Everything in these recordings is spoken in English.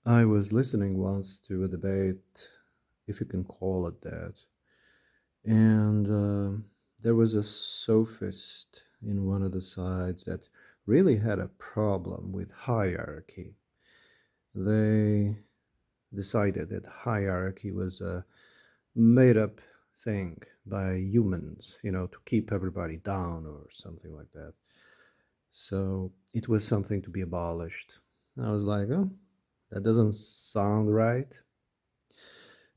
I was listening once to a debate, if you can call it that, and there was a sophist in one of the sides that really had a problem with hierarchy. They decided that hierarchy was a made up thing by humans, to keep everybody down or something like that. So it was something to be abolished. I was like, oh, that doesn't sound right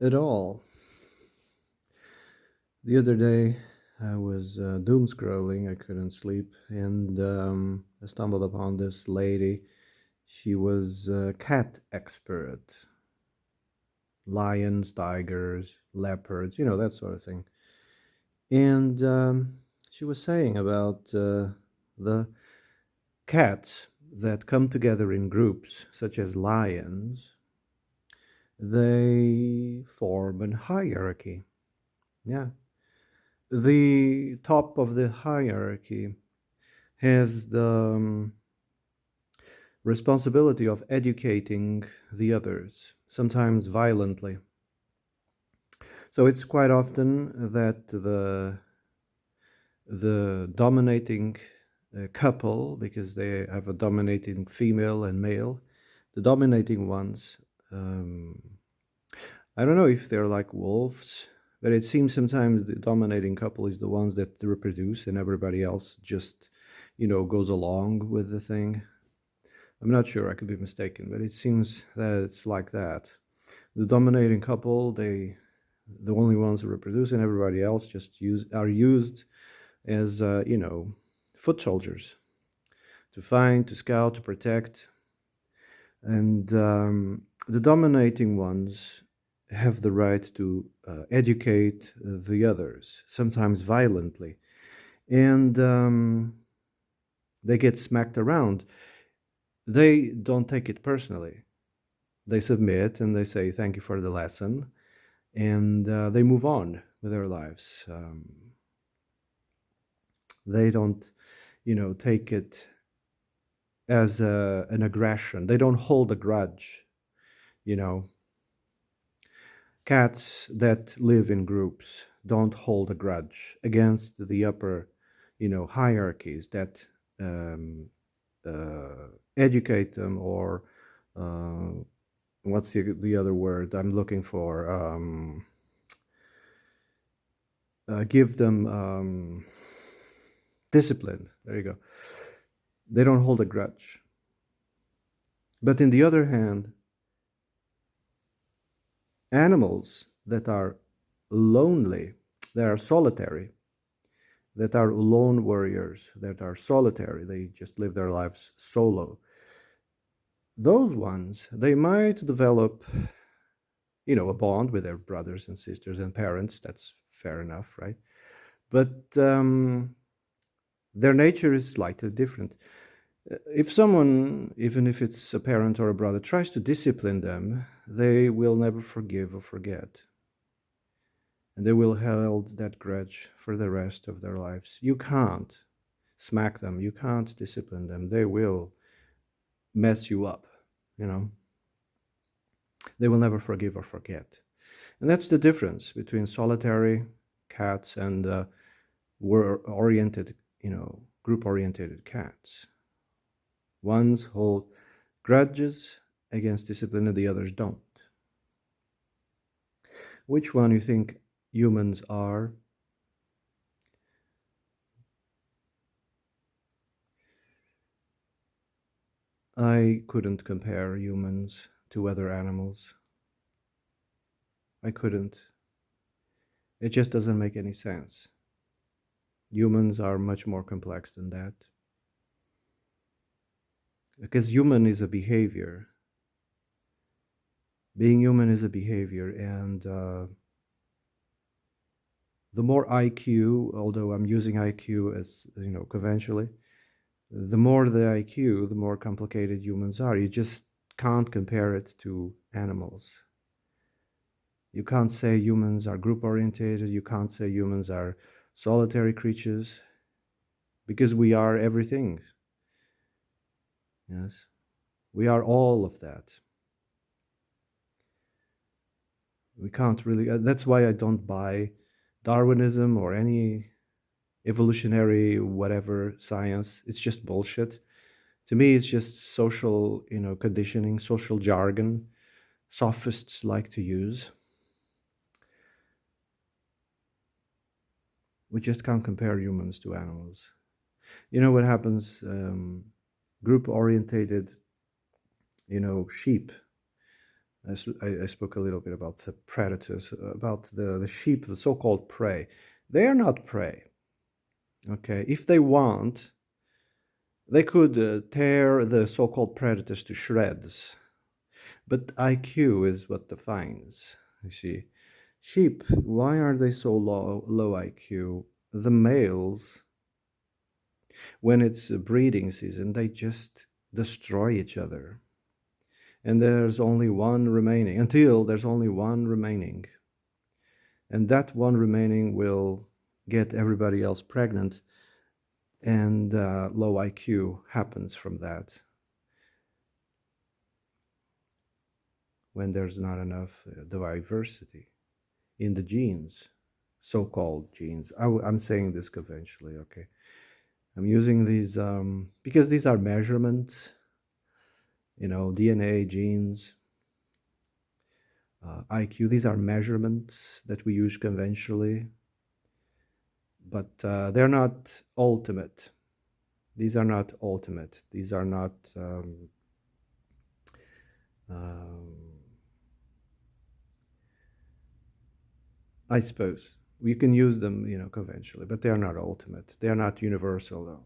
at all. The other day, I was doom scrolling. I couldn't sleep, and I stumbled upon this lady. She was a cat expert, lions, tigers, leopards, that sort of thing. And she was saying about the cats that come together in groups, such as lions. They form a hierarchy. Yeah, the top of the hierarchy has the responsibility of educating the others, sometimes violently. So it's quite often that the dominating couple, because they have a dominating female and male, the dominating ones, um, I don't know if they're like wolves, but it seems sometimes the dominating couple is the ones that reproduce and everybody else just, goes along with the thing. I'm not sure, I could be mistaken, but it seems that it's like that. The dominating couple, the only ones who reproduce, and everybody else just are used as foot soldiers to find, to scout, to protect. And the dominating ones have the right to educate the others, sometimes violently. And they get smacked around. They don't take it personally. They submit and they say, "Thank you for the lesson." And they move on with their lives. They don't, take it as an aggression. They don't hold a grudge, you know. Cats that live in groups don't hold a grudge against the upper, hierarchies that um, educate them or uh, what's the other word I'm looking for? Give them discipline. There you go. They don't hold a grudge. But in the other hand, animals that are lonely, that are solitary, that are lone warriors, that are solitary, they just live their lives solo. Those ones, they might develop, a bond with their brothers and sisters and parents. That's fair enough, right? But their nature is slightly different. If someone, even if it's a parent or a brother, tries to discipline them, they will never forgive or forget. And they will hold that grudge for the rest of their lives. You can't smack them, you can't discipline them. They will mess you up, you know. They will never forgive or forget. And that's the difference between solitary cats and oriented, group oriented cats. Ones hold grudges against discipline and the others don't. Which one you think humans are? I couldn't compare humans to other animals. I couldn't. It just doesn't make any sense. Humans are much more complex than that. Because human is a behavior. Being human is a behavior, and the more IQ, although I'm using IQ as conventionally, the more the IQ, the more complicated humans are. You just can't compare it to animals. You can't say humans are group orientated. You can't say humans are solitary creatures because we are everything. Yes, we are all of that. We can't really. That's why I don't buy Darwinism or any evolutionary whatever science. It's just bullshit. To me, it's just social, conditioning, social jargon sophists like to use. We just can't compare humans to animals. You know what happens? Group orientated, sheep. I spoke a little bit about the predators, about the sheep, the so called prey. They are not prey. Okay. If they want, they could tear the so called predators to shreds. But IQ is what defines, you see. Sheep, why are they so low IQ? The males, when it's breeding season, they just destroy each other. And there's only one remaining, until there's only one remaining. And that one remaining will get everybody else pregnant, and low IQ happens from that when there's not enough diversity in the genes, so-called genes. I'm saying this conventionally, okay? I'm using these because these are measurements, DNA, genes, IQ. These are measurements that we use conventionally, but they're not ultimate. These are not ultimate. These are not. Um, I suppose we can use them, conventionally, but they are not ultimate. They are not universal, though.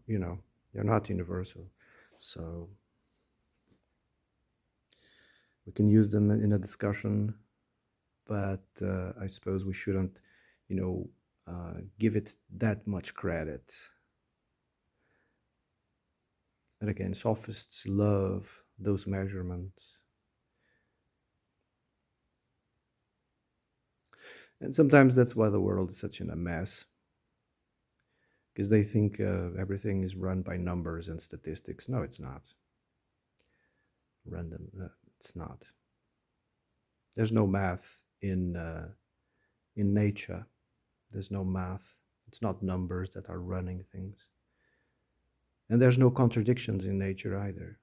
They're not universal. So we can use them in a discussion, but I suppose we shouldn't, give it that much credit. And again, sophists love those measurements. And sometimes that's why the world is such in a mess, because they think everything is run by numbers and statistics. No, it's not. Random. It's not. There's no math in nature. There's no math. It's not numbers that are running things. And there's no contradictions in nature either.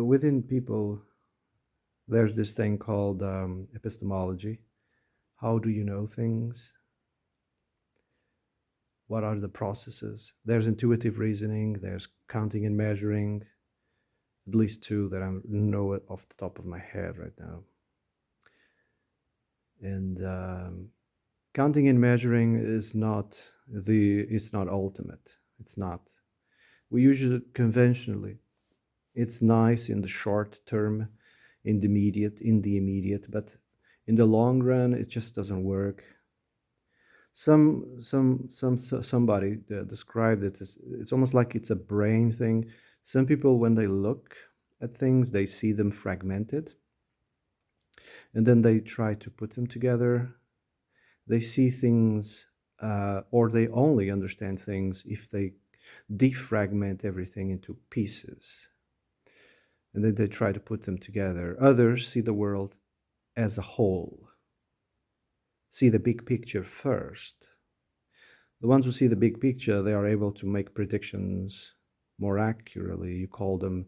Within people, there's this thing called epistemology. How do you know things? What are the processes? There's intuitive reasoning, there's counting and measuring, at least two that I know it off the top of my head right now. And counting and measuring is it's not ultimate. It's not. We use it conventionally. It's nice in the short term, in the immediate, but in the long run, it just doesn't work. Somebody described it as it's almost like it's a brain thing. Some people, when they look at things, they see them fragmented, and then they try to put them together. They see things, or they only understand things if they defragment everything into pieces, and then they try to put them together. Others see the world as a whole, see the big picture first. The ones who see the big picture, they are able to make predictions more accurately. You call them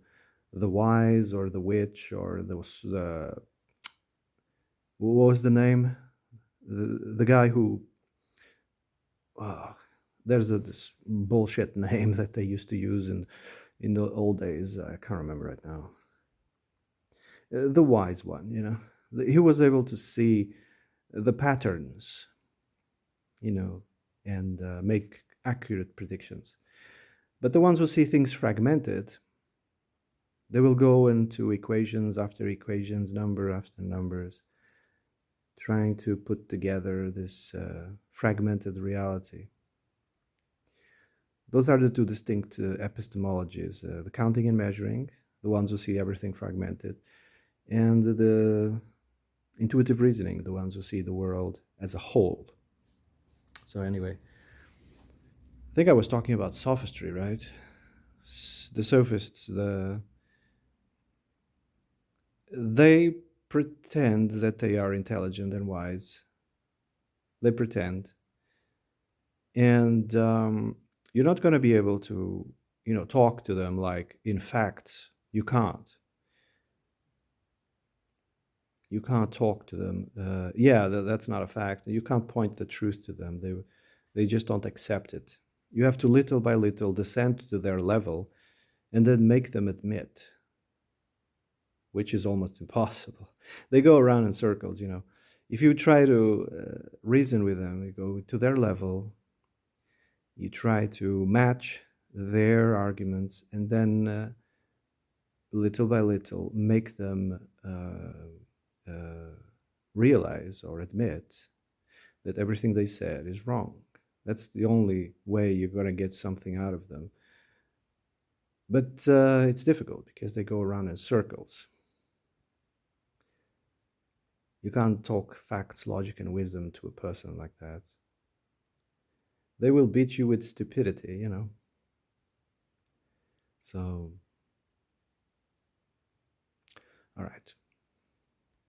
the wise or the witch or the what was the name? The guy who there's this bullshit name that they used to use in the old days. I can't remember right now. The wise one, he was able to see the patterns, and make accurate predictions. But the ones who see things fragmented, they will go into equations after equations, number after numbers, trying to put together this fragmented reality. Those are the two distinct epistemologies, the counting and measuring, the ones who see everything fragmented, and the intuitive reasoning, the ones who see the world as a whole. So anyway, I think I was talking about sophistry, right? The sophists, they pretend that they are intelligent and wise. They pretend, and you're not going to be able to, talk to them like in fact. You can't. You can't talk to them. Yeah, that's not a fact. You can't point the truth to them. They just don't accept it. You have to little by little descend to their level, and then make them admit, which is almost impossible. They go around in circles. If you try to reason with them, you go to their level, you try to match their arguments, and then little by little make them realize or admit that everything they said is wrong. That's the only way you're going to get something out of them. But it's difficult because they go around in circles. You can't talk facts, logic, and wisdom to a person like that. They will beat you with stupidity. So, all right.